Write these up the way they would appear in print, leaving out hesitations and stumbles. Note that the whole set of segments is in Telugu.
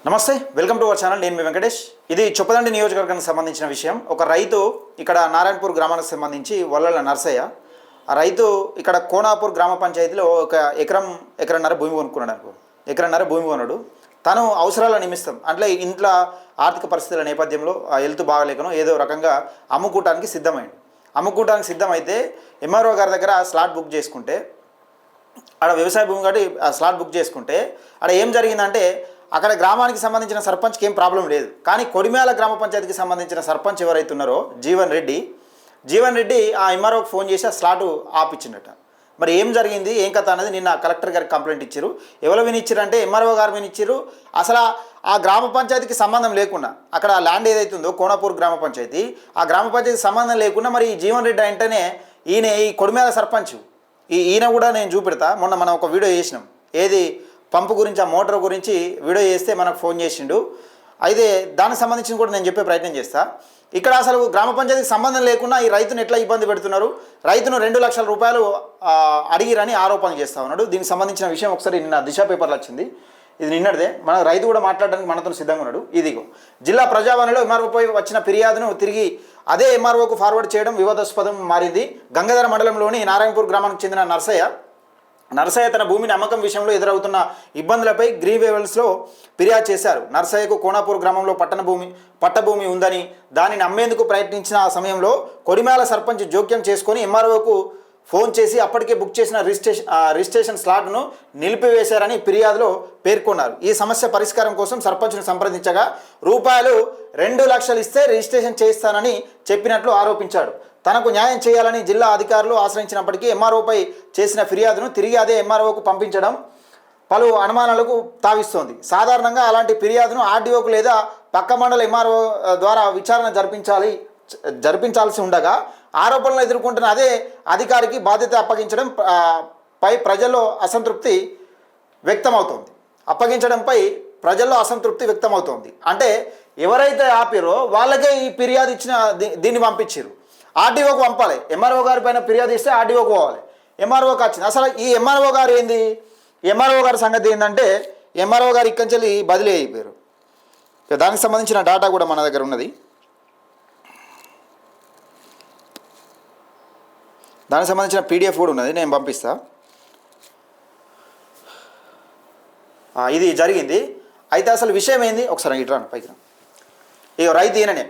నమస్తే, వెల్కమ్ టు అవర్ ఛానల్. నేను మీ వెంకటేష్. ఇది చొప్పదండి నియోజకవర్గానికి సంబంధించిన విషయం. ఒక రైతు ఇక్కడ నారాయణపూర్ గ్రామానికి సంబంధించి వల్లల నర్సయ్య, ఆ రైతు ఇక్కడ కోనాపూర్ గ్రామ పంచాయతీలో ఒక ఎకరన్నర భూమి కొనుక్కున్నాడు. ఎకరన్నర భూమి కొన్నాడు. తను అవసరాల నిమిత్తం అంటే ఇంట్లో ఆర్థిక పరిస్థితుల నేపథ్యంలో హెల్త్ బాగలేకనో ఏదో రకంగా అమ్ముకోవటానికి సిద్ధమైతే ఎంఆర్ఓ గారి దగ్గర స్లాట్ బుక్ చేసుకుంటే, ఆడ వ్యవసాయ భూమి కాబట్టి ఆ స్లాట్ బుక్ చేసుకుంటే ఆడ ఏం జరిగిందంటే, అక్కడ గ్రామానికి సంబంధించిన సర్పంచ్కి ఏం ప్రాబ్లం లేదు. కానీ కొడిమేల గ్రామ పంచాయతీకి సంబంధించిన సర్పంచ్ ఎవరైతే ఉన్నారో జీవన్ రెడ్డి ఆ ఎంఆర్ఓకి ఫోన్ చేసి ఆ స్లాటు ఆపిచ్చిండట. మరి ఏం జరిగింది, ఏం కథ అనేది నిన్న కలెక్టర్ గారికి కంప్లైంట్ ఇచ్చారు. ఎవరు వినిచ్చారంటే ఎంఆర్ఓ గారు వినిచ్చారు. అసలు ఆ గ్రామ పంచాయతీకి సంబంధం లేకుండా, అక్కడ ల్యాండ్ ఏదైతుందో కోనాపూర్ గ్రామ పంచాయతీ, ఆ గ్రామ పంచాయతీకి సంబంధం లేకుండా మరి జీవన్ రెడ్డి అంటేనే ఈ కొడిమేల సర్పంచ్ ఈయన కూడా నేను చూపెడతా. మొన్న మనం ఒక వీడియో చేసినాం, ఏది పంపు గురించి, ఆ మోటార్ గురించి వీడియో చేస్తే మనకు ఫోన్ చేసిండు. అయితే దానికి సంబంధించి కూడా నేను చెప్పే ప్రయత్నం చేస్తా. ఇక్కడ అసలు గ్రామ పంచాయతీకి సంబంధం లేకుండా ఈ రైతును ఎట్లా ఇబ్బంది పెడుతున్నారు, రైతును 2 లక్షల రూపాయలు అడిగిరని ఆరోపణలు చేస్తూ ఉన్నాడు. దీనికి సంబంధించిన విషయం ఒకసారి నిన్న దిశ పేపర్లో వచ్చింది. ఇది నిన్నటిదే. మన రైతు కూడా మాట్లాడడానికి మనతో సిద్ధంగా ఉన్నాడు. ఇదిగో జిల్లా ప్రజావాణిలో ఎంఆర్ఓపై వచ్చిన ఫిర్యాదును తిరిగి అదే ఎంఆర్ఓకు ఫార్వర్డ్ చేయడం వివాదాస్పదం మారింది. గంగాధర మండలంలోని నారాయణపూర్ గ్రామానికి చెందిన నర్సయ్య తన భూమిని అమ్మకం విషయంలో ఎదురవుతున్న ఇబ్బందులపై గ్రీవెవెల్స్లో ఫిర్యాదు చేశారు. నర్సయ్యకు కోనాపూర్ గ్రామంలో పట్టభూమి ఉందని, దానిని అమ్మేందుకు ప్రయత్నించిన ఆ సమయంలో కొడిమేల సర్పంచ్ జోక్యం చేసుకొని ఎంఆర్ఓకు ఫోన్ చేసి అప్పటికే బుక్ చేసిన రిజిస్ట్రేషన్ స్లాట్ను నిలిపివేశారని ఫిర్యాదులో పేర్కొన్నారు. ఈ సమస్య పరిష్కారం కోసం సర్పంచ్ను సంప్రదించగా రూపాయలు 2 లక్షలు ఇస్తే రిజిస్ట్రేషన్ చేయిస్తానని చెప్పినట్లు ఆరోపించాడు. తనకు న్యాయం చేయాలని జిల్లా అధికారులు ఆశ్రయించినప్పటికీ ఎంఆర్ఓపై చేసిన ఫిర్యాదును తిరిగి అదే ఎంఆర్ఓకు పంపించడం పలు అనుమానాలకు తావిస్తోంది. సాధారణంగా అలాంటి ఫిర్యాదును ఆర్డీఓకు లేదా పక్క మండల ఎంఆర్ఓ ద్వారా విచారణ జరిపించాల్సి ఉండగా ఆరోపణలు ఎదుర్కొంటున్న అదే అధికారికి బాధ్యత అప్పగించడం పై ప్రజల్లో అసంతృప్తి వ్యక్తమవుతోంది. అంటే ఎవరైతే ఆపిరో వాళ్ళకే ఈ ఫిర్యాదు ఇచ్చిన దీన్ని పంపించారు. ఆర్డీఓకు పంపాలి. ఎంఆర్ఓ గారి పైన ఫిర్యాదు ఇస్తే ఆర్డీఓకు పోవాలి. ఎంఆర్ఓకి వచ్చింది. అసలు ఈ ఎంఆర్ఓ గారు ఏంది, ఎంఆర్ఓ గారి సంగతి ఏంటంటే, ఎంఆర్ఓ గారు ఇక్కడి నుంచి బదిలీ అయిపోయారు. దానికి సంబంధించిన డేటా కూడా మన దగ్గర ఉన్నది. దానికి సంబంధించిన పీడిఎఫ్ కూడా ఉన్నది, నేను పంపిస్తా. ఇది జరిగింది. అయితే అసలు విషయం ఏంది ఒకసారి ఇట్రా పైకి. ఇక రైతు ఈయననే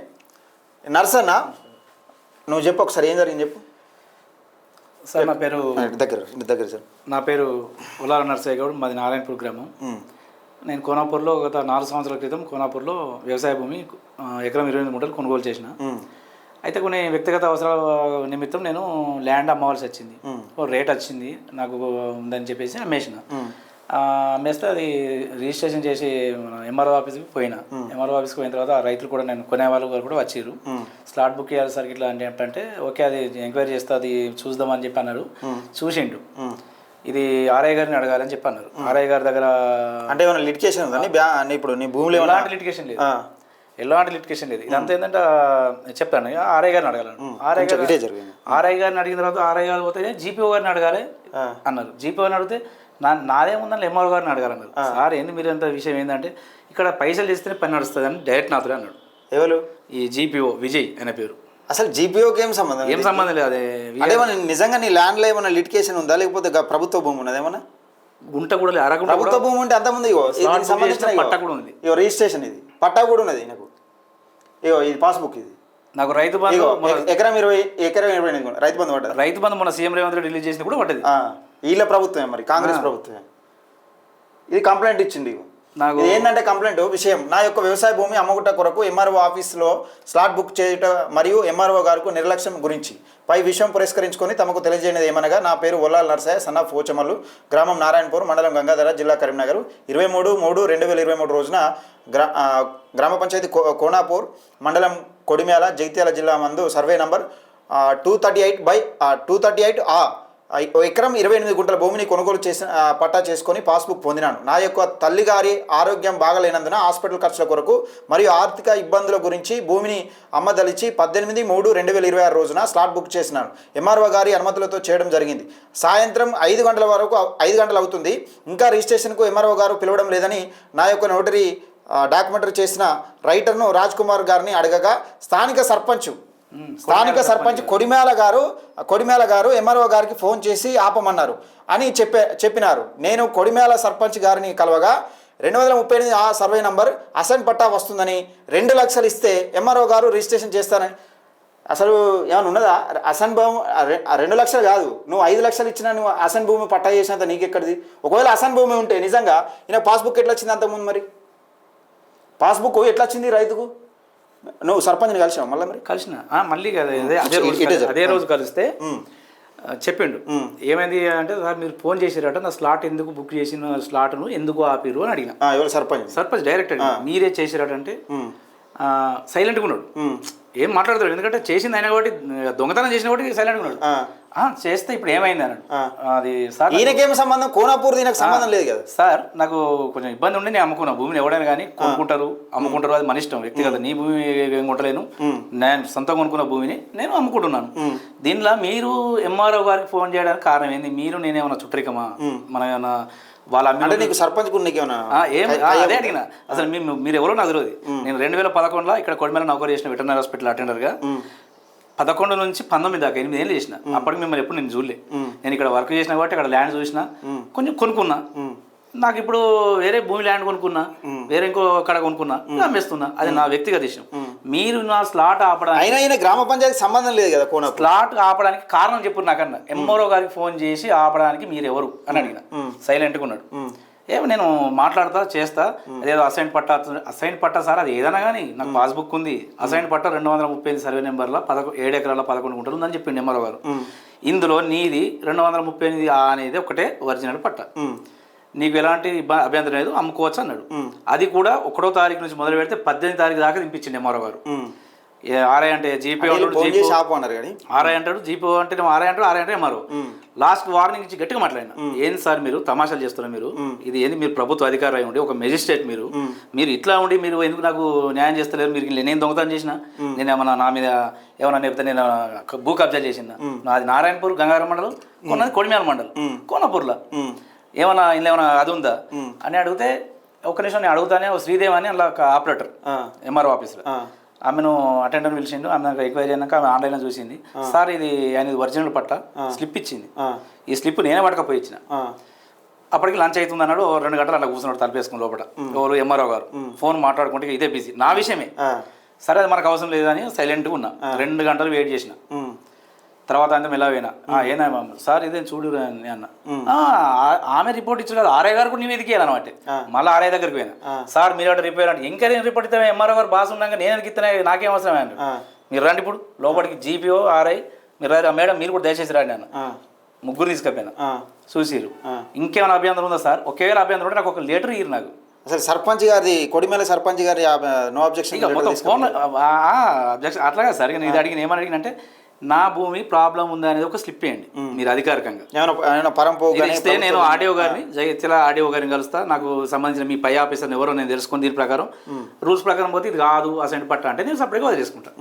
నర్సన్న, నువ్వు చెప్పు ఒకసారి ఏం జరిగింది చెప్పు సార్. నా పేరు దగ్గర సార్. నా పేరు ఉల్లాల నర్సయ్య గౌడ్, మాది నారాయణపూర్ గ్రామం. నేను కోనాపూర్లో గత 4 సంవత్సరాల క్రితం కోనాపూర్లో వ్యవసాయ భూమి ఎకరం 28 గుంటలు కొనుగోలు చేసిన. అయితే కొన్ని వ్యక్తిగత అవసరాల నిమిత్తం నేను ల్యాండ్ అమ్మవలసి వచ్చింది. రేట్ వచ్చింది నాకు ఉందని చెప్పేసి అమ్మేసిన. అమ్మేస్తే అది రిజిస్ట్రేషన్ చేసి ఎంఆర్ఓ ఆఫీస్కి పోయినా. ఎంఆర్ఓ ఆఫీస్కి పోయిన తర్వాత ఆ రైతులు కూడా నేను కొనేవాళ్ళు కూడా వచ్చారు. స్లాట్ బుక్ చేయాలి సార్ ఇట్లా అంటే ఓకే అది ఎంక్వైరీ చేస్తే అది చూద్దామని చెప్పి అన్నారు. చూసిండు. ఇది ఆర్ఐ గారిని అడగాలని చెప్పి అన్నారు. ఆర్ఐ గారి దగ్గర అంటే ఏమైనా లిటికేషన్ ఉందని ఇప్పుడు నీ భూమిలో ఎలాంటి లిటికేషన్ లేదు, ఎలాంటి లిటికేషన్ లేదు. ఇదంతా ఏంటంటే చెప్తాను, ఆర్ఐ గారిని అడగాలను. ఆర్ఐ గారిని అడిగిన తర్వాత ఆర్ఐ గారు పోతే జీపీఓ గారిని అడగాలి అన్నారు. జీపీఓ గారిని అడిగితే నాదేముందని ఎంఆర్ఓ గారిని అడగాలన్నారు. సార్ ఏంది మీరు అంత విషయం ఏంటంటే ఇక్కడ పైసలు ఇస్తేనే పని నడుస్తుంది అని డైరెక్ట్ నాతో అన్నాడు. ఎవరు? ఈ జీపీఓ విజయ్ అనే పేరు. అసలు జీపీఓకి ఏం సంబంధం లేదు. అదే నిజంగా నీ ల్యాండ్లో ఏమైనా లిటికేషన్ ఉందా, లేకపోతే ప్రభుత్వ భూమి ఉన్నది ఏమన్నా? గుంట కూడా లేదు. ప్రభుత్వ భూమి ఉంటే అంతమంది పట్టా కూడా ఉంది. ఇగో రిజిస్ట్రేషన్, ఇది పట్టా కూడా ఉన్నది నాకు. ఇగో ఇది పాస్బుక్, ఇది నాకు రైతు బంధు ఎకరం 20 రైతు బంధు పడ్డది. రైతు బంధు మన సీఎం రేవంత్ రెడ్డి రిలీజ్ చేసింది కూడా పడ్డది. వీళ్ళ ప్రభుత్వమే, మరి కాంగ్రెస్ ప్రభుత్వమే. ఇది కంప్లైంట్ ఇచ్చింది. నాకు ఏంటంటే కంప్లైంట్ విషయం, నా యొక్క వ్యవసాయ భూమి అమ్మగుట్ట కొరకు ఎంఆర్ఓ ఆఫీస్లో స్లాట్ బుక్ చేయటం మరియు ఎంఆర్ఓ గారికి నిర్లక్ష్యం గురించి పై విషయం పురస్కరించుకొని తమకు తెలియజేయనిది ఏమనగా, నా పేరు ఒల్లాల నర్సయ్య, సన్ ఆఫ్ పోచమల్లు, గ్రామం నారాయణపూర్, మండలం గంగాధర, జిల్లా కరీంనగర్. 23/3/2023 రోజున గ్రామ పంచాయతీ కోనాపూర్, మండలం కొడిమేల, జగిత్యాల జిల్లా మందు సర్వే నంబర్ 238/238 ఎకరం 28 గుంటల భూమిని కొనుగోలు చేసిన పట్టా చేసుకొని పాస్బుక్ పొందినాను. నా యొక్క తల్లిగారి ఆరోగ్యం బాగలేనందున హాస్పిటల్ ఖర్చుల కొరకు మరియు ఆర్థిక ఇబ్బందుల గురించి భూమిని అమ్మదలిచి 18/3/2026 రోజున స్లాట్ బుక్ చేసినాను. ఎంఆర్ఓ గారి అనుమతులతో చేయడం జరిగింది. సాయంత్రం 5 గంటల వరకు 5 గంటలు అవుతుంది. ఇంకా రిజిస్ట్రేషన్కు ఎంఆర్ఓ గారు పిలవడం లేదని నా యొక్క నోటరీ డాక్యుమెంటరీ చేసిన రైటర్ను రాజ్ కుమార్ గారిని అడగగా స్థానిక సర్పంచ్ కొడిమేల గారు ఎంఆర్ఓ గారికి ఫోన్ చేసి ఆపమన్నారు అని చెప్పినారు. నేను కొడిమేల సర్పంచ్ గారిని కలవగా 238 ఆ సర్వే నంబర్ అసైన్ పట్టా వస్తుందని 2 లక్షలు ఇస్తే ఎంఆర్ఓ గారు రిజిస్ట్రేషన్ చేస్తారని. అసలు ఏమైనా ఉన్నదా? అసైన్ భూమి 2 లక్షలు కాదు, నువ్వు 5 లక్షలు ఇచ్చినా నువ్వు అసైన్ భూమి పట్టా చేసినంత నీకెక్కడిది? ఒకవేళ అసైన్ భూమి ఉంటే నిజంగా ఈయన పాస్బుక్ ఎట్లా వచ్చింది అంతకుముందు? మరి పాస్బుక్ ఎట్లా వచ్చింది రైతుకు? నువ్వు సర్పంచ్ని కలిసినావు మళ్ళీ? మరి కలిసిన మళ్ళీ కదా అదే రోజు కలిస్తే చెప్పిండు. ఏమైంది అంటే, సార్ మీరు ఫోన్ చేసిరట, నా స్లాట్ ఎందుకు బుక్ చేసిన స్లాట్ను ఎందుకు ఆపిరు అని అడిగిన. ఎవరు? సర్పంచ్ డైరెక్ట్ మీరే చేసిరట అంటే సైలెంట్గా ఉన్నాడు, ఏం మాట్లాడతాడు. ఎందుకంటే చేసింది ఆయన కాబట్టి, దొంగతనం చేసిన కాబట్టి సైలెంట్గా ఉన్నాడు. చేస్తే ఇప్పుడు ఏమైంది అన్నాడు. అది సార్ ఈయనకేం సంబంధం, కోనాపూర్ దీనికి సంబంధం లేదు కదా సార్, నాకు కొంచెం ఇబ్బంది ఉండి నేను అమ్ముకున్నా భూమిని. ఎవడైనా కానీ కొనుక్కుంటారు అమ్ముకుంటారు, అది మన ఇష్టం వ్యక్తిగత. నీ భూమి ఏం కొట్టలేను, నేను సొంతంగా కొనుక్కున్న భూమిని నేను అమ్ముకుంటున్నాను. దీనిలో మీరు ఎంఆర్ఓ గారికి ఫోన్ చేయడానికి కారణం ఏంది? మీరు నేనేమన్నా చుట్టరికమా? మనం ఏమన్నా వాళ్ళ అంటే నీకు సర్పంచ్ అదే అడిగిన. అసలు మీరు ఎవరో నాకు తెలియదు. నేను 2011లో ఇక్కడ కొడిమేల నౌకరీ చేసిన వెటర్నరీ హాస్పిటల్ అటెండర్గా 11 నుంచి 19 దాకా 8 ఏళ్ళు చేసిన. అప్పటికి మిమ్మల్ని ఎప్పుడు నేను చూడలే. నేను ఇక్కడ వర్క్ చేసిన కాబట్టి అక్కడ ల్యాండ్ చూసిన, కొంచెం కొనుక్కున్నా. నాకు ఇప్పుడు వేరే భూమి ల్యాండ్ కొనుక్కున్నా, వేరే ఇంకో కడ కొనుక్కున్నా, అమ్మేస్తున్నా. అది నా వ్యక్తిగత విషయం. మీరు నా స్లాట్ ఆపడానికి గ్రామ పంచాయతీ సంబంధం లేదు కదా. స్లాట్ ఆపడానికి కారణం చెప్పు నాకన్నా. ఎంఆర్ఓ గారికి ఫోన్ చేసి ఆపడానికి మీరు ఎవరు అని అడిగిన. సైలెంట్గా ఉన్నాడు. ఏమో నేను మాట్లాడతా చేస్తా, అదేదో అసైన్ పట్టా సార్, అది ఏదైనా కానీ నాకు పాస్బుక్ ఉంది, అసైన్ పట్టా 235 సర్వే నెంబర్లో 7 ఎకరాల 11 గుంటలు ఉందని చెప్పిండు ఎంఆర్ఓ గారు. ఇందులో నీది 238 అనేది ఒకటే ఒరిజినల్ పట్టా, నీకు ఎలాంటి అభ్యంతరం లేదు, అమ్ముకోవచ్చు అన్నాడు. అది కూడా 1వ తారీఖు నుంచి మొదలు పెడితే 18వ తారీఖు దాకా దింపించింది ఎంఆర్ఓ గారు. ఆర్ఐ అంటే జీపీ ఆర్ఐ అంటాడు, జీపీ అంటే ఆర్ఐ అంటాడు, ఆర్ఐ అంటే ఎంఆర్ఓ. లాస్ట్ వార్నింగ్ ఇచ్చి గట్టిగా మాట్లాడినా, ఏంది సార్ మీరు తమాషాలు చేస్తున్నారు, మీరు ఇది ఏంది, మీరు ప్రభుత్వ అధికారి అయి ఉండి ఒక మెజిస్ట్రేట్, మీరు ఇట్లా ఉండి మీరు ఎందుకు నాకు న్యాయం చేస్తలేరు? మీరు నేను దొంగతనం చేసిన, నేను ఏమన్నా నా మీద ఏమన్నా చెప్తే నేను భూ కబ్జా చేసిన, నాది నారాయణపూర్ గంగారం మండలం, కొన్నది కొడిమేల మండలం కోనాపూర్లో, ఏమన్నా ఇందులో ఏమన్నా అది ఉందా అని అడిగితే, ఒక్క నిమిషం నేను అడుగుతానే, శ్రీదేవి అని అలా ఒక ఆపరేటర్ ఎంఆర్ఓ ఆఫీస్లో, ఆమెను అటెండర్ పిలిచిండు. ఆమె ఎంక్వైరీ అయినాక ఆమె ఆన్లైన్లో చూసింది. సార్ ఇది ఆయన ఒరిజినల్ పట్ట, స్లిప్ ఇచ్చింది, ఈ స్లిప్ నేనే పట్టకపోయి ఇచ్చిన. అప్పటికి లంచ్ అవుతుంది అన్నాడు. 2 గంటలు అలా కూర్చున్నాడు తలపేసుకుని లోపల. ఎవరు? ఎంఆర్ఓ గారు. ఫోన్ మాట్లాడుకుంటే ఇదే బిజీ, నా విషయమే. సరే అది మనకు అవసరం లేదని సైలెంట్గా ఉన్నా. 2 గంటలు వెయిట్ చేసిన. తర్వాత అంతా మెల్ల పోయినా, ఏనా సార్ ఇదే చూడు అని అన్న. ఆమె రిపోర్ట్ ఇచ్చు కదా, ఆర్ఐ గారు కూడా నీ మీదకి అనమాట. మళ్ళీ ఆర్ఐ దగ్గరికి పోయినా, సార్ మీరు అక్కడ రిపోర్ట్ అంటే, ఇంకా నేను రిపోర్ట్ ఇస్తాను, ఎంఆర్ఓ గారు బాస్ ఉన్నాక నేను ఎందుకు ఇస్తాను, నాకేం అవసరం అన్నాడు. మీరు రండి ఇప్పుడు లోపలికి, జీపీఓ ఆర్ఐ మీరు రండి, మేడం మీరు కూడా దయచేసి రండి అన్న. 3 తీసుకపోయినా, చూసిరు. ఇంకేమైనా అభ్యంతరం ఉందా సార్? ఒకవేళ అభ్యంతరం ఉంటే నాకు ఒక లెటర్ ఇయ్యరు నాకు. అసలు సర్పంచ్ గారి కొడిమేల సర్పంచ్ గారి నో అబ్జెక్షన్ మొత్తం ఫోన్ అబ్జెక్షన్ అట్లాగా సార్. నేను ఇది అడిగిన ఏమని అడిగినంటే, నా భూమి ప్రాబ్లం ఉందా అనేది ఒక స్లిప్ వేయండి మీరు అధికారికంగా. ఇస్తే నేను ఆడియో గారిని, జగిత్యాల ఆడియో గారిని కలుస్తా, నాకు సంబంధించిన మీ పై ఆఫీసర్ని ఎవరో నేను తెలుసుకుని దీని ప్రకారం రూల్స్ ప్రకారం పోతే ఇది కాదు అసైన్ పట్టా అంటే నేను సపరేట్గా వదిలేసుకుంటా.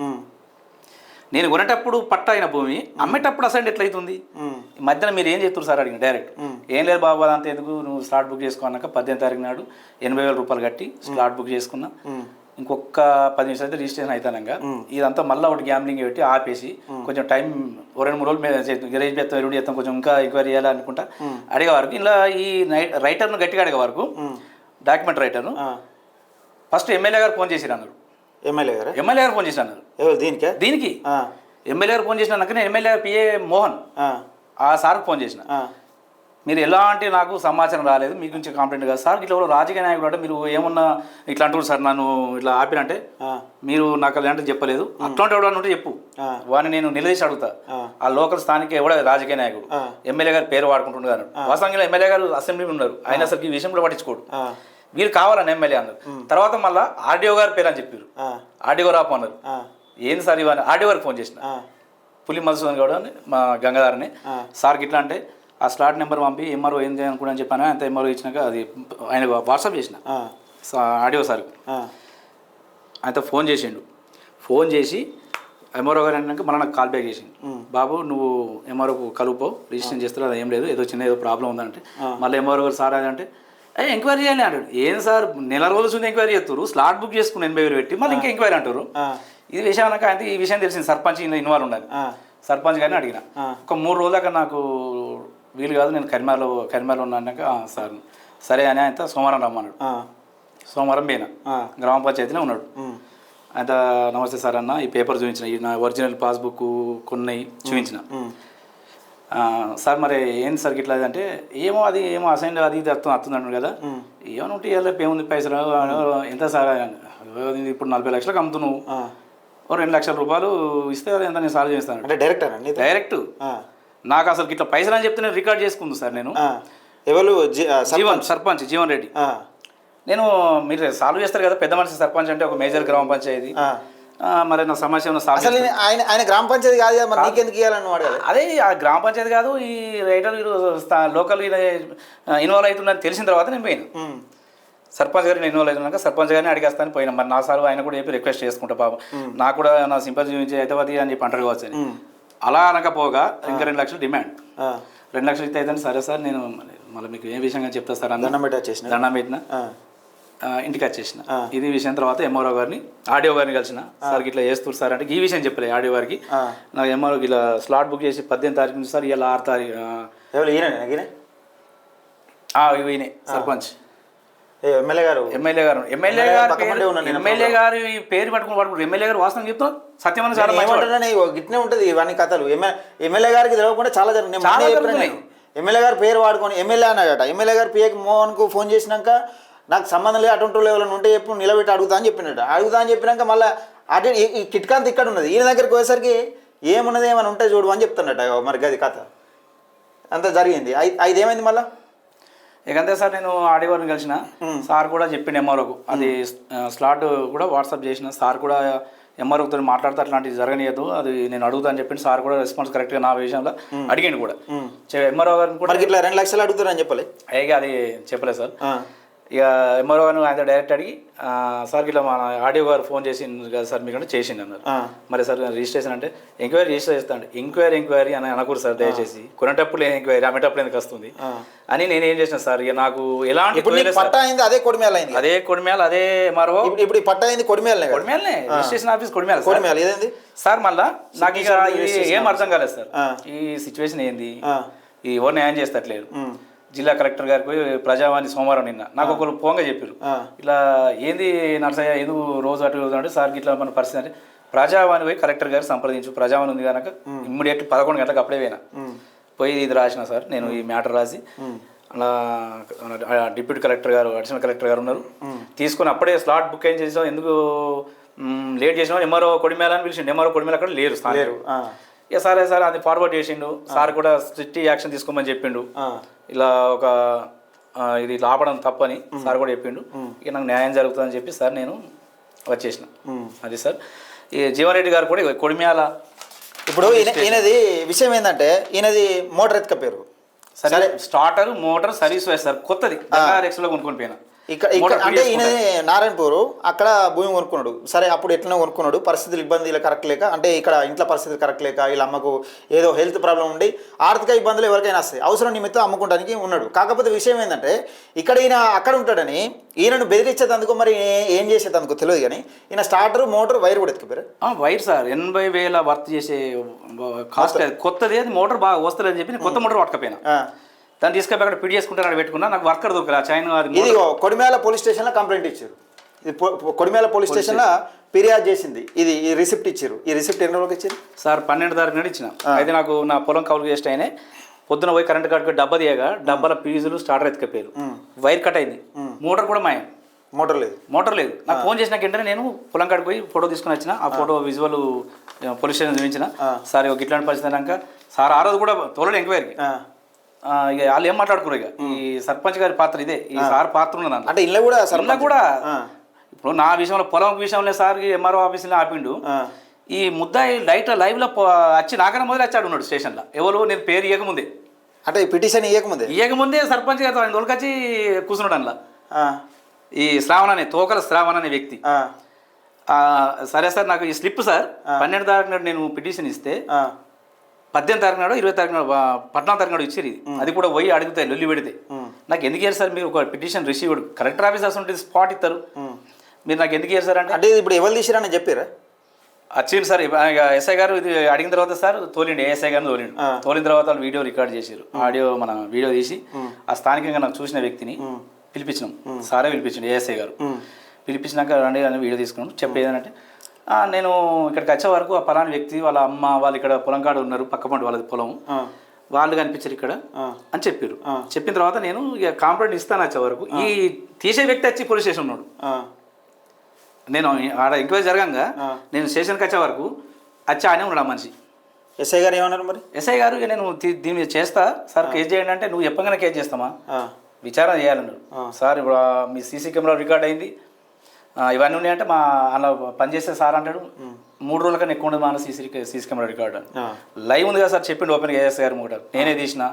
నేను కొనేటప్పుడు పట్టా అయిన భూమి అమ్మేటప్పుడు అసైన్ ఎట్లయితుంది? మధ్యన మీరు ఏం చెప్తారు సార్ అడిగిన. డైరెక్ట్ ఏం లేదు బాబు అదంతా ఎందుకు, నువ్వు స్లాట్ బుక్ చేసుకున్నాక 18వ తారీఖు నాడు 80,000 రూపాయలు కట్టి స్లాట్ బుక్ చేసుకున్నా, ఇంకొక 10 నిమిషాలు అయితే రిజిస్ట్రేషన్ అవుతానంగా, ఇదంతా మళ్ళీ ఒకటి గ్యాంబ్లింగ్ పెట్టి ఆపేసి కొంచెం టైం 2-3 రోజులు గరేజ్ చేస్తాం, ఎరుడు చేస్తాం, కొంచెం ఇంకా ఎంక్వైరీ చేయాలనుకుంటా అడిగే వరకు. ఇలా ఈ రైటర్ను గట్టిగా అడిగే వరకు, డాక్యుమెంట్ రైటర్ను ఫస్ట్ ఎమ్మెల్యే గారు ఫోన్ చేసిరు అన్నారు. ఎమ్మెల్యే గారు ఫోన్ చేసి అన్నారు. దీనికి ఎమ్మెల్యే గారు ఫోన్ చేసిన, నేను ఎమ్మెల్యే గారు పిఏ మోహన్ ఆ సార్కి ఫోన్ చేసిన. మీరు ఎలాంటి నాకు సమాచారం రాలేదు, మీ గురించి కంప్లైంట్ కాదు సార్, ఇట్లా రాజకీయ నాయకుడు అంటే మీరు ఏమన్నా ఇట్లా అంటున్నారు సార్, నన్ను ఇట్లా ఆపినంటే మీరు నాకు అలాంటి చెప్పలేదు, అట్లాంటి ఎవడన్నా ఉంటే చెప్పు, వాడిని నేను నిలదీసి అడుగుతా. ఆ లోకల్ స్థానిక ఎవడ రాజకీయ నాయకుడు ఎమ్మెల్యే గారు పేరు వాడుకుంటుండే అన్నాడు. వాస్తవంగా ఎమ్మెల్యే గారు అసెంబ్లీ ఉన్నారు, ఆయన అసలు ఈ విషయంలో పట్టించుకోడు, వీరు కావాలని ఎమ్మెల్యే అన్నారు. తర్వాత మళ్ళీ ఆర్డీఓ గారి పేరు అని చెప్పారు, ఆర్డీఓ రాపు అన్నారు. ఏంది సార్ ఇవన్నీ? ఆర్డీఓ గారికి ఫోన్ చేసిన, పులి మధుసూదన్ గౌడ్ అని మా గంగాధారని, సార్కి ఇట్లా అంటే ఆ స్లాట్ నెంబర్ పంపి ఎంఆర్ఓ ఏం చేయాలనుకున్నా అని చెప్పాను. అంత ఎంఆర్ఓ ఇచ్చినాక అది ఆయన వాట్సాప్ చేసిన ఆడియో సార్కి, ఆయనతో ఫోన్ చేసిండు. ఫోన్ చేసి ఎంఆర్ఓ గారు అన్నాక మళ్ళీ నాకు కాల్ బ్యాక్ చేసిండు, బాబు నువ్వు ఎంఆర్ఓకు కలుపుకో, రిజిస్ట్రేషన్ చేస్తారు, అది ఏం లేదు, ఏదో చిన్న ఏదో ప్రాబ్లం ఉందంటే. మళ్ళీ ఎంఆర్ఓ గారు సార్ అదంటే అయ్యే ఎంక్వైరీ చేయాలి అంటాడు. ఏం సార్ నెల రోజుల నుంచి ఎంక్వైరీ చేస్తారు, స్లాట్ బుక్ చేసుకుని 80,000 పెట్టి మళ్ళీ ఇంకా ఎంక్వైరీ అంటారు. ఇది విషయం అనక అంటే ఈ విషయం తెలిసింది, సర్పంచ్ ఇన్వాల్వ్ ఉండాలి. సర్పంచ్ గారిని అడిగిన ఒక 3 రోజుల దాకా నాకు వీలు కాదు, నేను కరిమాలో ఉన్నాక సార్ సరే అని ఆయన సోమవారం రమ్మన్నాడు. సోమవారం పోయినా, గ్రామ పంచాయతీలో ఉన్నాడు. ఆయన నమస్తే సార్ అన్న, ఈ పేపర్ చూపించిన, ఈ నా ఒరిజినల్ పాస్బుక్ కొన్ని చూపించిన. సార్ మరి ఏంది సార్ ఇట్లా అంటే ఏమో అసైన్ అది ఇది అర్థం కదా, ఏమనుంటే ఏముంది పైసలు ఎంత సార్, ఇప్పుడు 40 లక్షలకు అమ్ముతున్నావు, ఓ 2 లక్షల రూపాయలు ఇస్తే ఎంత నేను సాల్వ్ చేస్తాను అంటే డైరెక్ట్. నాకు అసలు ఇట్లా పైసలు అని చెప్తే నేను రికార్డ్ చేసుకుంది సార్. నేను ఎవరు సర్పంచ్ జీవన్ రెడ్డి. నేను మీరు సాల్వ్ చేస్తారు కదా పెద్ద మనిషి సర్పంచ్ అంటే ఒక మేజర్ గ్రామ పంచాయతీ, మరి నా సమస్య ఆయన గ్రామ పంచాయతీ కాదు కదా, మరి నీకెందుకు ఇవ్వాలని వాడు కదా. అదే ఆ గ్రామ పంచాయతీ కాదు, ఈ రైటర్ లోకల్ ఇన్వాల్వ్ అవుతుందని తెలిసిన తర్వాత నేను పోయినా. సర్పంచ్ గారిని ఇన్వాల్వ్ అవుతున్నాక సర్పంచ్ గారిని అడిగేస్తాను పోయినా. మరి నా సార్ ఆయన కూడా చెప్పి రిక్వెస్ట్ చేసుకుంటా, పాపం నాకు కూడా నా సింపతి చూపించి అయితే అని చెప్పి అంటారు కావచ్చు అని. అలా అనకపోగా ఇంకా 2 లక్షలు డిమాండ్. 2 లక్షలు ఇస్తే అయితే సరే సార్ నేను మళ్ళీ మీకు ఏ విషయంగా చెప్తా సార్ అన్న, దండం పెట్టిన ఇంటికి వచ్చేసిన. ఇది విషయం తర్వాత ఎంఆర్ఓ గారిని ఆడియో గారిని కలిసిన. సార్ ఇట్లా చేస్తారు సార్ అంటే ఈ విషయం చెప్పలే ఆడియో గారికి. నాకు ఎంఆర్ఓ ఇలా స్లాట్ బుక్ చేసి 18 తారీఖు నుంచి సార్ ఇలా 6 తారీఖు ఈయనే సర్పంచ్ ఎమ్మెల్యే గారు పేరు పట్టుకుని ఎమ్మెల్యే గారు వాస్తవం చెప్తాం సత్యమని చాలా గిట్నే ఉంటుంది ఇవన్నీ కథలు. ఎమ్మెల్యే గారికి తెలియకుండా చాలా జరుగుతున్నాయి. ఎమ్మెల్యే గారు పేరు వాడుకొని ఎమ్మెల్యే అన్నాడట. ఎమ్మెల్యే గారు పిఏకి మోహన్కు ఫోన్ చేసినాక నాకు సంబంధం లేదు, అటువంటి లెవెల్ ఉంటే ఎప్పుడు నిలబెట్టి అడుగుతా అని చెప్పినట్టు. అడుగుతా అని చెప్పినాక మళ్ళీ అటు ఈ కిట్కాంత్ ఇక్కడ ఉన్నది, ఈయన దగ్గరికి పోయేసరికి ఏమున్నది ఏమైనా ఉంటే చూడు అని చెప్తున్నట్ట. మరి గది కథ అంతా జరిగింది. అది ఏమైంది మళ్ళీ ఇక అంతే సార్. నేను ఆడియోని కలిసిన సార్ కూడా చెప్పిండు ఎంఆర్ఓకు, అది స్లాట్ కూడా వాట్సాప్ చేసిన. సార్ కూడా ఎంఆర్ఓతో మాట్లాడితే అట్లాంటివి జరగనియదు, అది నేను అడుగుతా అని చెప్పిండు. సార్ కూడా రెస్పాన్స్ కరెక్ట్గా నా విషయంలో అడిగిండు కూడా. ఎంఆర్ఓ గారిని కూడా ఇట్లా 2 లక్షలు అడుగుతారని చెప్పలే, అయ్యా అది చెప్పలేదు సార్. ఇక ఎంఆర్ఓ గారిని ఆయన డైరెక్ట్ అడిగి సార్ ఇట్లా మన ఆడియో గారు ఫోన్ చేసింది కదా సార్ మీకంటే చేసింది అన్నారు. మరి సార్ రిజిస్ట్రేషన్ అంటే ఎంక్వైరీ రిజిస్టర్ చేస్తాను. ఎంక్వైరీ అని అనకూడదు సార్ దయచేసి, కొనేటప్పుడు ఎంక్వైరీ అమ్మేటప్పుడు ఎందుకు వస్తుంది అని నేను ఏం చేసిన సార్. ఇక నాకు ఎలాంటి పట్టా అయింది అదే కొడిమేల అదే ఎంఆర్ఓ ఇప్పుడు పట్టా అయింది కొడిమేలనే రిజిస్ట్రేషన్ ఆఫీస్ కొడిమేల ఏదండి సార్. మళ్ళా నాకు ఇక ఏం అర్థం కాలేదు సార్, ఈ సిచ్యువేషన్ ఏంది, ఈ ఎవరు న్యాయం చేస్తట్లేదు. జిల్లా కలెక్టర్ గారికి పోయి ప్రజావాణి సోమవారం నిన్న నాకు ఒకరు పోంగా చెప్పారు, ఇట్లా ఏంది నర్సయ్య ఎందుకు రోజు అటు రోజు అంటే సార్కి ఇట్లా మన పరిస్థితి అంటే ప్రజావాణి పోయి కలెక్టర్ గారు సంప్రదించు, ప్రజావాణి ఉంది కనుక ఇమ్మీడియట్ 11 గంటలకు అప్పుడే పోయినా. పోయి ఇది రాసిన సార్ నేను ఈ మ్యాటర్ రాసి, అలా డిప్యూటీ కలెక్టర్ గారు అడిషనల్ కలెక్టర్ గారు ఉన్నారు తీసుకొని అప్పుడే స్లాట్ బుక్ ఏం చేసాం, ఎందుకు లేట్ చేసినా ఎంఆర్ఓ కొడిమేల అని పిలిచిండు. ఎంఆర్ఓ కొడిమేల అక్కడ లేరు ఇక సరే సార్ అది ఫార్వర్డ్ చేసిండు. సార్ కూడా స్ట్రిక్ట్ యాక్షన్ తీసుకోమని చెప్పిండు, ఇలా ఒక ఇది ఇట్లా ఆపడం తప్పని సార్ కూడా చెప్పిండు. ఇక నాకు న్యాయం జరుగుతుందని చెప్పి సార్ నేను వచ్చేసిన. అది సార్ ఈ జీవన్ రెడ్డి గారు కూడా కొడిమ్యాల. ఇప్పుడు ఈయనది విషయం ఏంటంటే ఈయనది మోటార్ ఎత్తుకపోయారు, సరే starter motor service wise sir కొత్తది ఎక్స్లో కొనుక్కొని పోయినా. ఇక్కడ అంటే ఈయన నారాయణపూర్ అక్కడ భూమి కొనుక్కున్నాడు. సరే అప్పుడు ఎట్లనో కొనుక్కున్నాడు, పరిస్థితులు ఇబ్బందులు కరెక్ట్ లేక, అంటే ఇక్కడ ఇంట్లో పరిస్థితులు కరెక్ట్ లేక, వీళ్ళ అమ్మకు ఏదో హెల్త్ ప్రాబ్లం ఉండి ఆర్థిక ఇబ్బందులు ఎవరికైనా వస్తాయి, అవసరం నిమిత్తం అమ్ముకోవడానికి ఉన్నాడు. కాకపోతే విషయం ఏంటంటే ఇక్కడ ఈయన అక్కడ ఉంటాడని ఈయనను బెదిరించేందుకు మరి ఏం చేసేందుకు తెలియదు కానీ ఈయన స్టార్టర్ మోటార్ వైర్ కూడా ఎత్తుకుపోయారు. వైర్ సార్ 80,000 వర్త్ చేసే కాస్ట్ కొత్తది, అది మోటార్ బాగా వస్తలేదని చెప్పి కొత్త మోటార్ పట్టుకపోయినా. దాన్ని తీసుకొని అక్కడ పిడి చేసుకుంటారు, అక్కడ పెట్టుకున్నా. నాకు వర్కర్ దొరకలే చైనా. ఇది కొడిమేల పోలీస్ స్టేషన్లో కంప్లైంట్ ఇచ్చారు. ఇది కొడిమేల పోలీస్ స్టేషన్లో ఫిర్యాదు చేసింది. ఇది ఈ రిసిప్ట్ ఇచ్చారు. ఈ రిసిప్ట్ ఎన్ని రోజులకి ఇచ్చారు సార్? 12 తారీఖు నాడు ఇచ్చిన. అయితే నాకు నా పొలం కౌలు చేస్ట్ అయినా పొద్దున పోయి కరెంట్ కార్డుకి డబ్బా తీయగా డబ్బాల ఫీజులు స్టార్టర్ ఎత్తుకపోయారు, వైర్ కట్ అయింది, మోటార్ కూడా మాయం. మోటార్ లేదు. నాకు ఫోన్ చేసిన వెంటనే నేను పొలం కాడికి పోయి ఫోటో తీసుకుని వచ్చిన. ఆ ఫోటో విజువల్ పోలీస్ స్టేషన్ చూపించిన. సార్ ఒక ఇట్లాంటి పరిస్థితి అయినాక సార్ ఆ రోజు కూడా తోలడు ఎంక్వైరీకి. ఇక వాళ్ళు ఏం మాట్లాడుకున్నారు, ఇక ఈ సర్పంచ్ గారి పాత్ర ఇదే, ఈ సార్ పాత్ర ఉన్నది అంటే ఇళ్ళ కూడా ఇప్పుడు నా విషయంలో పొలం విషయంలో సార్ ఎంఆర్ఓ ఆఫీసులో ఆపిండు. ఈ ముద్దాయి లైవ్ లో వచ్చి నాకన్నా మొదలు వచ్చాడు ఉన్నాడు స్టేషన్లో. ఎవరు నేను పేరు ఇవ్వకముందే, అంటే పిటిషన్ ఇవ్వకముందే సర్పంచ్ గారు ఆయన దొరికొచ్చి కూర్చున్నాడు అందులో. ఈ శ్రావణ అనే తోకల శ్రావణ అనే వ్యక్తి. సరే సార్ నాకు ఈ స్లిప్ సార్ 12 తారీఖు నాడు నేను పిటిషన్ ఇస్తే 18 తారీఖు నాడు 20 తారీఖు నాడు 14 తారీఖు నాడు ఇచ్చేది. అది కూడా పోయి అడుగుతాయి లొల్లి పెడితే నాకు ఎందుకు ఇయ్యారు సార్ మీరు ఒక పిటిషన్ రిసీవ్డ్ కలెక్టర్ ఆఫీసర్స్ ఉంటుంది స్పాట్ ఇస్తారు మీరు నాకు ఎందుకు ఇయ్యారు సార్ అంటే ఇది ఇప్పుడు ఎవరు తీసిరని చెప్పారా వచ్చింది సార్ ఎస్ఐ గారు ఇది అడిగిన తర్వాత సార్ తోలిండి ఏఎస్ఐ గారిని తోలిన తర్వాత వాళ్ళు వీడియో రికార్డ్ చేశారు ఆడియో మన వీడియో తీసి ఆ స్థానికంగా నాకు చూసిన వ్యక్తిని పిలిపించినాం సారే పిలిపించండి ఏఎస్ఐ గారు పిలిపించినాక రండి అని వీడియో తీసుకున్నాం చెప్పేదంటే నేను ఇక్కడికి వచ్చే వరకు ఆ పలాని వ్యక్తి వాళ్ళ అమ్మ వాళ్ళు ఇక్కడ పొలం కాడ ఉన్నారు పక్కపంటి వాళ్ళది పొలం వాళ్ళు కనిపించారు ఇక్కడ అని చెప్పారు చెప్పిన తర్వాత నేను ఇక కాంప్లైంట్ ఇస్తాను వచ్చే వరకు ఈ తీసే వ్యక్తి వచ్చి పోలీస్ స్టేషన్ ఉన్నాడు నేను ఆడ ఎంక్వైరీ జరగంగా నేను స్టేషన్కి వచ్చే వరకు వచ్చి ఆనే ఉన్నాడు ఆ మనిషి ఎస్ఐ గారు ఏమన్నారు మరి ఎస్ఐ గారు ఇక నేను దీని మీద చేస్తా సార్ కేసు చేయండి అంటే నువ్వు చెప్పగానే కేసు చేస్తామా విచారణ చేయాలన్నారు సార్ ఇప్పుడు మీ సీసీ కెమెరా రికార్డ్ అయింది ఇవన్నీ ఉన్నాయంటే మా అలా పనిచేస్తే సార్ అంటాడు 3 రోజుల కన్నా ఎక్కువ ఉండదు మా సీసీ కెమెరా రికార్డు లైవ్ ఉంది కదా సార్ చెప్పిండు ఓపెన్గా ఏఎస్ఐ గారు ముంగట నేనే తీసిన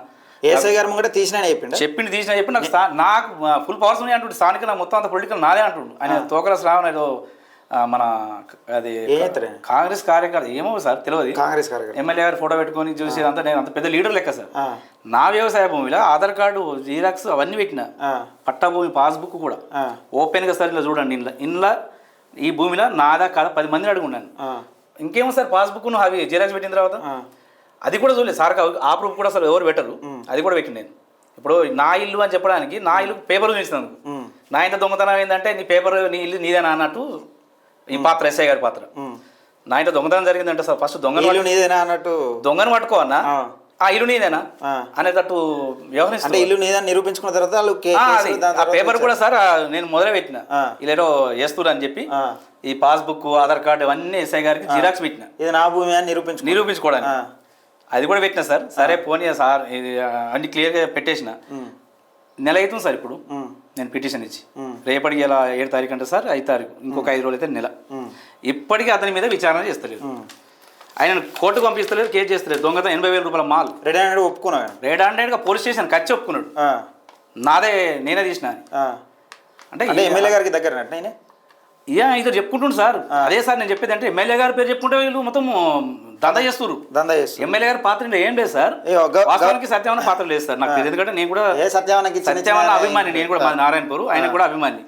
ఏఎస్ఐ గారు ముంగట తీసిన చెప్పిండు చెప్పి నాకు ఫుల్ పవర్స్ ఉన్నాయి అంటుండే స్థానిక నాకు మొత్తం అంత పొలిటికల్ నాదే అంటుండు ఆయన తోకల శ్రావణ ఏదో మన అది కాంగ్రెస్ కార్యకర్త ఏమో సార్ తెలియదు కాంగ్రెస్ కార్యకర్త ఎమ్మెల్యే గారు ఫోటో పెట్టుకొని చూసేదంతా నేను అంత పెద్ద లీడర్ లెక్క సార్ నా వ్యవసాయ భూమిలో ఆధార్ కార్డు జీరాక్స్ అవన్నీ పెట్టిన పట్టా భూమి పాస్బుక్ కూడా ఓపెన్గా సార్ ఇలా చూడండి ఇంట్లో ఈ భూమిలో నాదా కాదా 10 మందిని అడుగున్నాను ఇంకేమో సార్ పాస్బుక్ అవి జీరాక్స్ పెట్టిన తర్వాత అది కూడా చూడలేదు సార్ ఆ ప్రూఫ్ కూడా అసలు ఎవరు పెట్టరు అది కూడా పెట్టిన నేను ఇప్పుడు నా ఇల్లు అని చెప్పడానికి నా ఇల్లు పేపర్ చూపిస్తాను నా ఇంత దొంగతనం ఏంటంటే నీ పేపర్ నీ ఇల్లు నీదేనా అన్నట్టు ఈ పాత్ర ఎస్ఐ గారి పాత్ర నా ఇంట్లో దొంగతనం జరిగిందంటే సార్ ఫస్ట్ దొంగను పట్టుకో అన్న ఆ ఇల్లు నీదేనా అనేటట్టు వ్యవహరిస్తే ఇల్లు నీదని నిరూపించుకున్న తర్వాత పేపర్ కూడా సార్ నేను మొదలు పెట్టిన ఇలా చేస్తున్నా అని చెప్పి ఈ పాస్బుక్ ఆధార్ కార్డు ఇవన్నీ ఎస్ఐ గారికి జిరాక్స్ పెట్టిన ఇది నా భూమి అని నిరూపించుకోవడానికి అది కూడా పెట్టిన సార్ సరే పోనీ సార్ ఇది అన్ని క్లియర్గా పెట్టేసిన నెల అవుతుంది సార్ ఇప్పుడు నేను పిటిషన్ ఇచ్చి రేపటికి ఇలా 7 తారీఖు అంటే సార్ 5 తారీఖు ఇంకొక 5 రోజులు అయితే నెల ఇప్పటికీ అతని మీద విచారణ చేస్తలేదు ఆయన కోర్టుకు పంపిస్తలేదు కేసు చేస్తలేదు దొంగతనం 80,000 రూపాయల మాల్ రెడ్ హ్యాండెడ్ ఒప్పుకున్నాడు రెడ్ హ్యాండెడ్గా పోలీస్ స్టేషన్ ఖర్చు ఒప్పుకున్నాడు నాదే నేనే తీసిన అంటే ఎమ్మెల్యే గారికి దగ్గర ఇద్దరు చెప్పుకుంటుండు సార్ అదే సార్ నేను చెప్పేది అంటే ఎమ్మెల్యే గారి పేరు చెప్పుకుంటే వీళ్ళు మొత్తం దందా చేస్తారు ఎమ్మెల్యే గారి పాత్ర ఏం లేదు సార్ వాస్తవానికి సత్యవన పాత్ర లేదు సార్ నాకు ఎందుకంటే నేను కూడా సత్యవన అభిమాని నేను కూడా మా నారాయణపూర్ ఆయన కూడా అభిమాని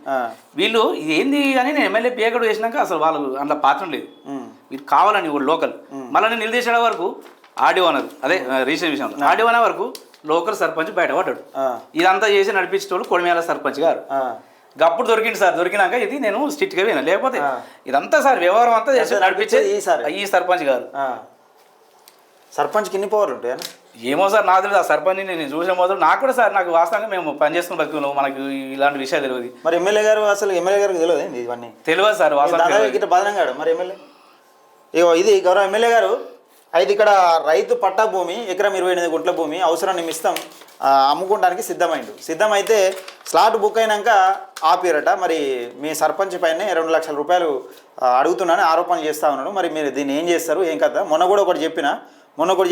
వీళ్ళు ఇది ఏంది అని నేను ఎమ్మెల్యే పేగడు వేసినాక అసలు వాళ్ళు అందులో పాత్ర లేదు వీళ్ళు కావాలని లోకల్ మళ్ళీ నేను నిలదీసే వరకు ఆడియో అన్నారు అదే రీసెంట్ విషయంలో ఆడియో అనే వరకు లోకల్ సర్పంచ్ బయటపడ్డాడు ఇదంతా చేసి నడిపించేటోళ్ళు కొడిమేల సర్పంచ్ గారు అప్పుడు దొరికింది సార్ దొరికినాక ఇది నేను స్ట్రిక్ట్గా పోయినా లేకపోతే ఇదంతా సార్ వ్యవహారం అంతా చేసి నడిపించేది ఈ సర్పంచ్ గారు సర్పంచ్కి ఎన్ని పవర్లు ఉంటాయి ఏమో సార్ నాకు తెలియదు ఆ సర్పంచ్ని నేను చూసిన మొదలు నాకు కూడా సార్ నాకు వాస్తవంగా మేము పనిచేస్తున్న బతుకున్నాం మనకు ఇలాంటి విషయాలు తెలియదు మరి ఎమ్మెల్యే గారు తెలియదు ఇవన్నీ తెలియదు సార్ వాస్తవంగా బదనంగాడు మరి ఎమ్మెల్యే ఇది గౌరవ ఎమ్మెల్యే గారు అయితే ఇక్కడ రైతు పట్టా భూమి ఎకరం 28 గుంట్ల భూమి అవసరం నిమిత్తం అమ్ముకోవడానికి సిద్ధమైతే స్లాట్ బుక్ అయినాక ఆపిరట మరి మీ సర్పంచ్ పైన 2 లక్షల రూపాయలు అడుగుతున్నానని ఆరోపణలు చేస్తూ ఉన్నాడు మరి మీరు దీన్ని ఏం చేస్తారు ఏం కదా మొన్న కూడా ఒకటి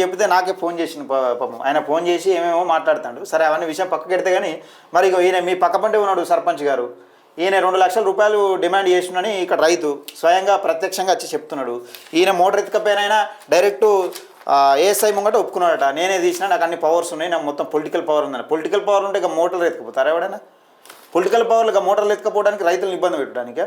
చెప్తే నాకే ఫోన్ చేసిన పాపం ఆయన ఫోన్ చేసి ఏమేమో మాట్లాడుతాడు సరే అవన్నీ విషయం పక్కకి పెడితే కానీ మరి ఈయన మీ పక్కపంటే ఉన్నాడు సర్పంచ్ గారు ఈయన 2 లక్షల రూపాయలు డిమాండ్ చేస్తున్నాడని ఇక్కడ రైతు స్వయంగా ప్రత్యక్షంగా వచ్చి చెప్తున్నాడు ఈయన మోటార్ ఎత్తుకపోయినైనా డైరెక్ట్ ఏఎస్ఐ ముంగట ఒప్పుకున్నాడట నేనే తీసినా నాకు అన్ని పవర్స్ ఉన్నాయి నాకు మొత్తం పొలిటికల్ పవర్ ఉందని పొలిటికల్ పవర్ ఉంటే ఇక మోటార్లు ఎత్తుకుపోతారా ఎవడైనా పొలిటికల్ పవర్లు ఇక మోటార్లు ఎత్తుకపోవడానికి రైతులను ఇబ్బంది పెట్టడానికి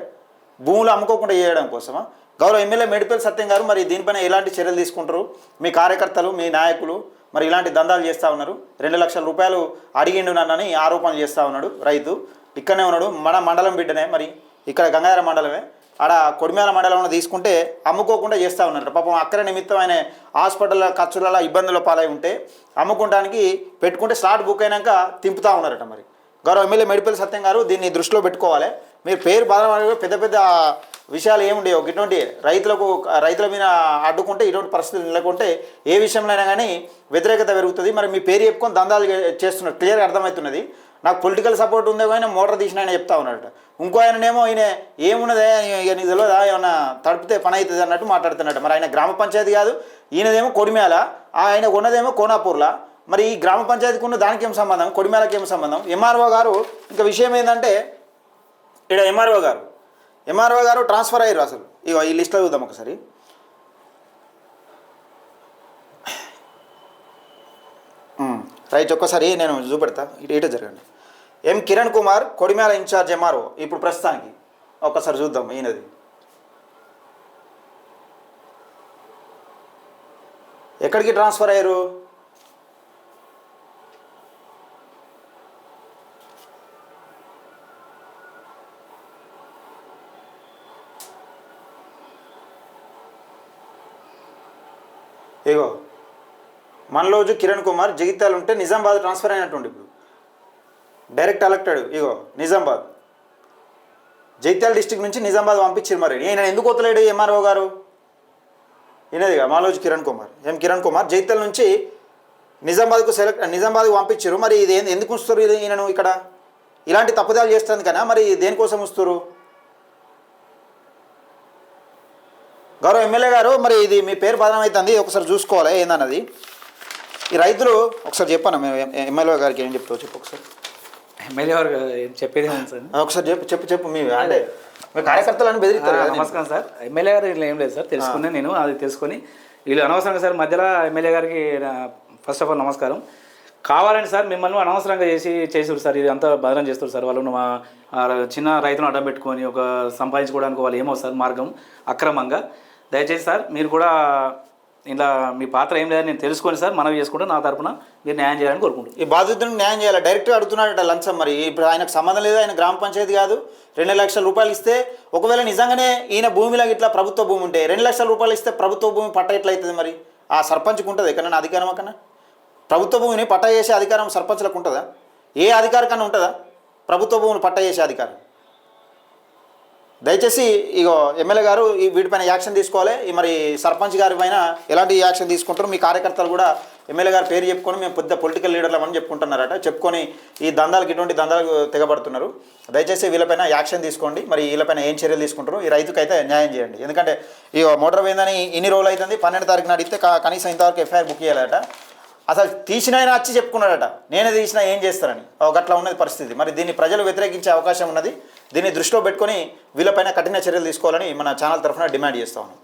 భూములు అమ్ముకోకుండా చేయడం కోసమా గౌరవ ఎమ్మెల్యే మేడిపల్లి సత్యం గారు మరి దీనిపైన ఎలాంటి చర్యలు తీసుకుంటారు మీ కార్యకర్తలు మీ నాయకులు మరి ఇలాంటి దందాలు చేస్తూ ఉన్నారు 2 లక్షల రూపాయలు అడిగిండు నన్నని ఆరోపణలు చేస్తూ ఉన్నాడు రైతు ఇక్కడనే ఉన్నాడు మన మండలం బిడ్డనే మరి ఇక్కడ గంగాధర మండలమే ఆడ కొడిమేల మండలంలో తీసుకుంటే అమ్ముకోకుండా చేస్తూ ఉన్నారట పాపం అక్కర నిమిత్తం ఆయన హాస్పిటల్ ఖర్చులలో ఇబ్బందుల పాలై ఉంటే అమ్ముకోవడానికి పెట్టుకుంటే స్లాట్ బుక్ అయినాక తింపుతూ ఉన్నారట మరి గౌరవ ఎమ్మెల్యే మేడిపల్లి సత్యం గారు దీన్ని దృష్టిలో పెట్టుకోవాలి మీరు పేరు బాధ పెద్ద పెద్ద విషయాలు ఏముండేవి ఇటువంటి రైతుల మీద అడ్డుకుంటే ఇటువంటి పరిస్థితులు నెలకొంటే ఏ విషయంలో అయినా కానీ వ్యతిరేకత పెరుగుతుంది మరి మీ పేరు చెప్పుకొని దందాలు చేస్తున్నారు క్లియర్గా అర్థమవుతున్నది నాకు పొలిటికల్ సపోర్ట్ ఉందే కానీ మోటార్ తీసిన ఆయన చెప్తా ఉన్నాడట ఇంకో ఆయననేమో ఈయన ఏమున్నదే ఇక నీకు తెలియదా ఏమన్నా తడిపితే పని అవుతుంది అన్నట్టు మాట్లాడుతున్నట్టు మరి ఆయన గ్రామ పంచాయతీ కాదు ఈయనదేమో కొడిమేల ఆయన ఉన్నదేమో కోనాపూర్లా మరి ఈ గ్రామ పంచాయతీకి ఉన్న దానికి ఏం సంబంధం కొడిమేలకి ఏం సంబంధం ఎంఆర్ఓ గారు ఇంకా విషయం ఏంటంటే ఇక్కడ ఎంఆర్ఓ గారు ట్రాన్స్ఫర్ అయ్యారు అసలు ఇక ఈ లిస్ట్లో చూద్దాం ఒకసారి రైట్ ఒక్కసారి నేను చూపెడతా ఇటు జరగండి ఎం కిరణ్ కుమార్ కొడిమేల ఇన్ఛార్జ్ ఎంఆర్ఓ ఇప్పుడు ప్రస్తుతానికి ఒక్కసారి చూద్దాం ఈయనది. ఎక్కడికి ట్రాన్స్ఫర్ అయ్యారు? ఇగో మనలోజు కిరణ్ కుమార్ జగిత్యాల ఉంటే నిజామాబాద్ ట్రాన్స్ఫర్ అయినట్టుండి ఇప్పుడు డైరెక్ట్ ఎలక్టెడ్. ఇగో నిజామాబాద్, జగిత్యాల డిస్టిక్ నుంచి నిజామాబాద్ పంపించారు. మరి ఈయన ఎందుకు వస్తలేడు ఎంఆర్ఓ గారు? ఈయనదిగా మాలోజు కిరణ్ కుమార్, ఎం కిరణ్ కుమార్ జగిత్యాల నుంచి నిజామాబాద్కు పంపించారు. మరి ఇది ఎందుకు ఉంచుతారు ఈయనను ఇక్కడ? ఇలాంటి తప్పుదాలు చేస్తుంది కదా, మరి దేనికోసం ఉంచుతారు? గౌరవ ఎమ్మెల్యే గారు, మరి ఇది మీ పేరు బదనం అవుతుంది, ఒకసారి చూసుకోవాలి ఏందన్నది. ఈ రైతులు ఒకసారి చెప్పాను ఎమ్మెల్యే గారికి ఏం చెప్తావు చెప్పు ఒకసారి. ఎమ్మెల్యే గారు ఏం చెప్పేది సార్, ఒకసారి చెప్పు మీ అంటే మీ కార్యకర్తలను బెదిరిస్తారు. నమస్కారం సార్. ఎమ్మెల్యే గారు ఇలా ఏం లేదు సార్, తెలుసుకునే నేను అది తెలుసుకొని వీళ్ళు అనవసరంగా సార్ మధ్యలో ఎమ్మెల్యే గారికి ఫస్ట్ ఆఫ్ ఆల్ నమస్కారం. కావాలని సార్ మిమ్మల్ని అనవసరంగా చేసారు సార్, ఇది అంతా బదనం చేస్తారు సార్. వాళ్ళు మా చిన్న రైతులను అడ్డం పెట్టుకొని ఒక సంపాదించుకోవడానికి వాళ్ళు ఏమో సార్ మార్గం అక్రమంగా. దయచేసి సార్ మీరు కూడా ఇలా మీ పాత్ర ఏం లేదని నేను తెలుసుకొని సార్ మనవి చేసుకుంటే నా తరపున మీరు న్యాయం చేయాలని కోరుకుంటున్నాను. ఈ బాధితులకు న్యాయం చేయాలి. డైరెక్ట్గా అడుగుతున్నాడట లంచం. మరి ఇప్పుడు ఆయనకు సంబంధం లేదు, ఆయన గ్రామ పంచాయతీ కాదు. 2 లక్షల రూపాయలు ఇస్తే, ఒకవేళ నిజంగానే ఈయన భూమిలో ఇట్లా ప్రభుత్వ భూమి ఉంటే 2 లక్షల రూపాయలు ఇస్తే ప్రభుత్వ భూమి పట్ట ఎట్లయితుంది? మరి ఆ సర్పంచ్కి ఉంటుంది ఎక్కడన్నా అధికారం? అక్కడన్నా ప్రభుత్వ భూమిని పట్ట చేసే అధికారం సర్పంచ్లకు ఉంటుందా? ఏ అధికారి కన్నా ఉంటుందా ప్రభుత్వ భూమిని పట్ట చేసే అధికారం? దయచేసి ఇగో ఎమ్మెల్యే గారు వీటిపైన యాక్షన్ తీసుకోవాలి. మరి సర్పంచ్ గారి పైన ఎలాంటి యాక్షన్ తీసుకుంటారు? మీ కార్యకర్తలు కూడా ఎమ్మెల్యే గారు పేరు చెప్పుకొని మేము పెద్ద పొలిటికల్ లీడర్లమని చెప్పుకుంటున్నారట. చెప్పుకొని ఈ దందాలకు ఇటువంటి దందాలకు తెగబడుతున్నారు. దయచేసి వీళ్ళపైన యాక్షన్ తీసుకోండి. మరి వీళ్ళపైన ఏం చర్యలు తీసుకుంటారు? ఈ రైతుకి అయితే న్యాయం చేయండి. ఎందుకంటే ఈ మోటార్ పోయిందని ఇన్ని రోజులు అవుతుంది. 12వ తారీఖున అడిగితే కనీసం ఇంతవరకు ఎఫ్ఐఆర్ బుక్ చేయాలట. అసలు తీసిన ఆయన వచ్చి చెప్పుకున్నాడట, నేనే తీసినా ఏం చేస్తారని. గట్లా ఉన్నది పరిస్థితి. మరి దీన్ని ప్రజలు వ్యతిరేకించే అవకాశం ఉన్నది. దీన్ని దృష్టిలో పెట్టుకొని వీళ్ళపైన కఠిన చర్యలు తీసుకోవాలని మన ఛానల్ తరఫున డిమాండ్ చేస్తా ఉన్నాం.